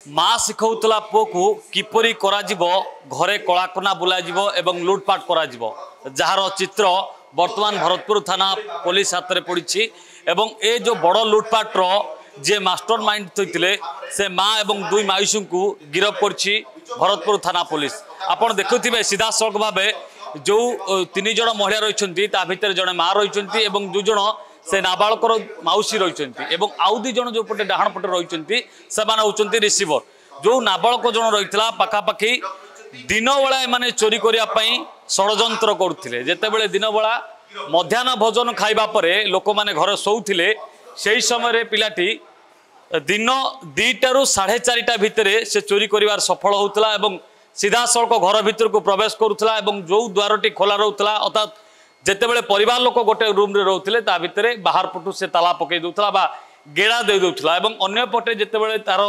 माँ शिखौला पुओ को किपरि घरे कलाकना बुलाଯିव एवं लुटपाट जार चित्र वर्तमान भरतपुर थाना पुलिस हाथ में पड़ी एवं ए जो बड़ लुटपाट जे मास्टर माइंड थे से माँ एवं दुई मायूसी को गिरफ्त कर भरतपुर थाना पुलिस। आपड़ देखुवे सीधा सड़क भाव जो 3 जन महिला रही भितर जड़े माँ रही दुज से नाबालकर माउसी रही आउ 2 जन जो पटे डाहाण पटे रही से रिसीवर जो नाबालक जन रही पाखापाखि दिन बेला एम चोरी करने षड्यंत्र करुले जिते दिन बेला मध्याह्न भोजन खाइबा परे लोक मैंने घर शोले से समय पिलाटी दिन 2टा ରୁ 4:30 भितर से चोरी कर सफल होता एवं सीधा सड़क घर भीतर को प्रवेश करुला जो द्वारटी खोला रोला अर्थात जितेबाला परिवार लोक गोटे रूम रे रोते भितर बाहर पटू से ताला पकई दूसरा गेड़ा दे दूसरा अन्य पटे जितेबाला तार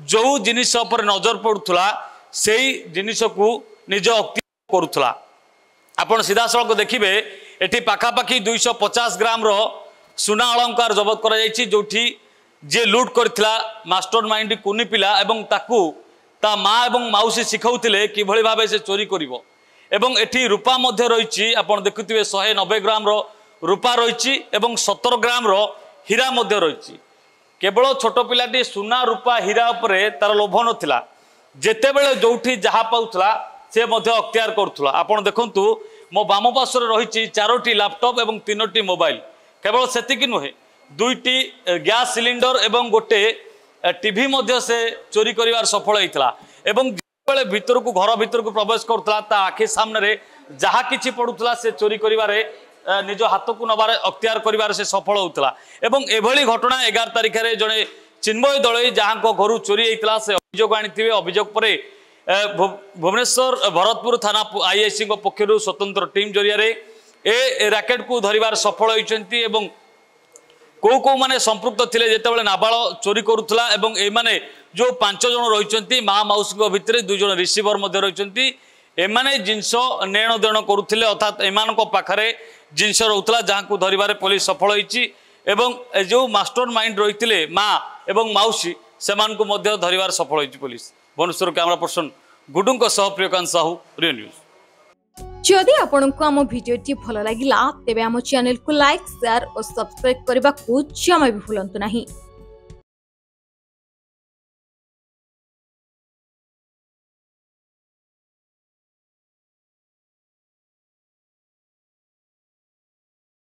जो जिनिस नजर पड़ूला से जिनिस को निज करुला। आपड़ सीधा सड़क देखिए एटी पाखापाखि 250 ग्राम सुना अलंकार जबत कर जोठी जे लुट करथिला मास्टर माइंड कुनी पिला एवं ताकू ता माँ एवं माउसी शिखौतिले किभଳି भाबे से चोरी करिवो एवं एठी रूपा मध्य रहिछि आपण देखुथिबे 190 ग्राम रूपा रहिछि एवं 17 ग्राम हीरा मध्य रहिछि। केवल छोट पिलाटी सुना रूपा हीरा उपरे तार लोभ नथिला जेतेबेले जोठी जहा पाउथला से मध्य अख्तियार करथुला। आपण देखंतु मो बाम पार्श्व रहिछि 4टी लैपटॉप एवं 3टी मोबाइल केवल सेतिकी नुहे 2टी गैस सिलिंडर एवं गोटे टीवी मध्य से चोरी करिवार सफल होता एवं जिते भीतर को घर भीतर को प्रवेश करुला आखि सामने जहाँ किछि पड़ूला से चोरी करिवारे निज हाथ को नबार अख्तियार करिवारे से सफल होता एवं एभली घटना 11 तारिख में जड़े चिन्मय दलई जहाँ घर चोरी होता से अभियोग आनी अभियोग पर भुवनेश्वर भरतपुर थाना आईआईसी पक्षर स्वतंत्र टीम जरिया ए रैकेट को धरिवार सफल होती कौ माने संपृक्त थिले जेतेबेले नाबाल चोरी करुला एवं ए माने जो 5 जन रही माँ माउसी भितर 2 जन रिसीवर रही एमाने जिनस नेण देण करुले अर्थात एमान पाखरे जिनस रोला जहाँ को धरिबारे पुलिस सफल होती एवं जो मास्टर माइंड रही माँ एवं माउसी से धरिबार सफल होती पुलिस। भुवनेश्वर कैमरा पर्सन गुडू प्रियकांत साहू रियो न्यूज। जदि आपंक आम भिडी भल लगा तेब आम चैनल को लाइक शेयर और सब्सक्राइब करने को जमा भी भूलु नहीं।